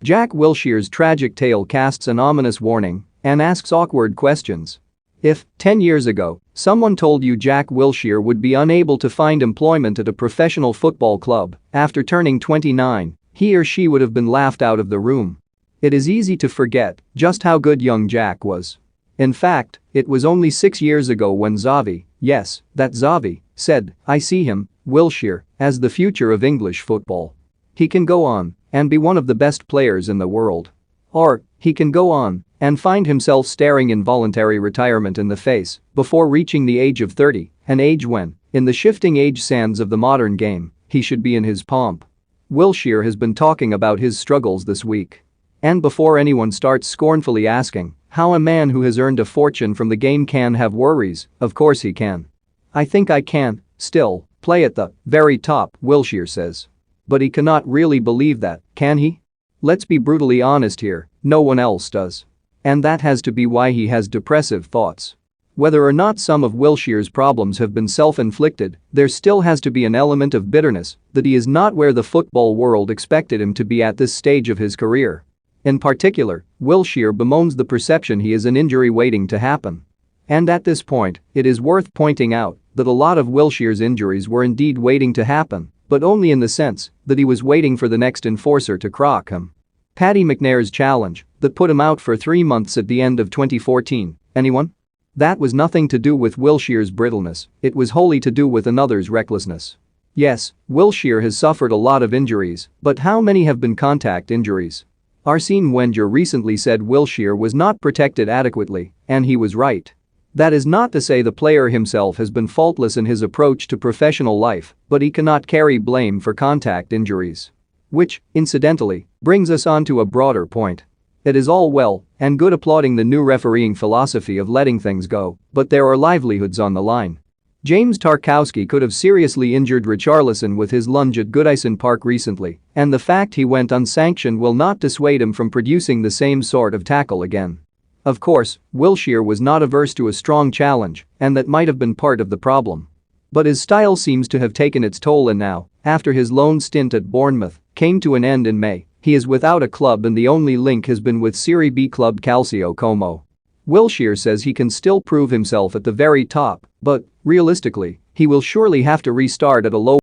Jack Wilshere's tragic tale casts an ominous warning and asks awkward questions. If, 10 years ago, someone told you Jack Wilshere would be unable to find employment at a professional football club after turning 29, he or she would have been laughed out of the room. It is easy to forget just how good young Jack was. In fact, it was only 6 years ago when Xavi, yes, that Xavi, said, "I see him, Wilshere, as the future of English football. He can go on and be one of the best players in the world. Or, he can go on and find himself staring involuntary retirement in the face before reaching the age of 30, an age when, in the shifting age sands of the modern game, he should be in his pomp." Wilshere has been talking about his struggles this week. And before anyone starts scornfully asking how a man who has earned a fortune from the game can have worries, of course he can. "I think I can, still, play at the very top," Wilshere says. But he cannot really believe that, can he? Let's be brutally honest here, no one else does. And that has to be why he has depressive thoughts. Whether or not some of Wilshere's problems have been self-inflicted, there still has to be an element of bitterness that he is not where the football world expected him to be at this stage of his career. In particular, Wilshere bemoans the perception he is an injury waiting to happen. And at this point, it is worth pointing out that a lot of Wilshere's injuries were indeed waiting to happen, but only in the sense that he was waiting for the next enforcer to crock him. Paddy McNair's challenge that put him out for 3 months at the end of 2014, anyone? That was nothing to do with Wilshere's brittleness, it was wholly to do with another's recklessness. Yes, Wilshere has suffered a lot of injuries, but how many have been contact injuries? Arsene Wenger recently said Wilshere was not protected adequately, and he was right. That is not to say the player himself has been faultless in his approach to professional life, but he cannot carry blame for contact injuries. Which, incidentally, brings us on to a broader point. It is all well and good applauding the new refereeing philosophy of letting things go, but there are livelihoods on the line. James Tarkowski could have seriously injured Richarlison with his lunge at Goodison Park recently, and the fact he went unsanctioned will not dissuade him from producing the same sort of tackle again. Of course, Wilshere was not averse to a strong challenge, and that might have been part of the problem. But his style seems to have taken its toll, and now, after his loan stint at Bournemouth came to an end in May, he is without a club and the only link has been with Serie B club Calcio Como. Wilshere says he can still prove himself at the very top, but, realistically, he will surely have to restart at a low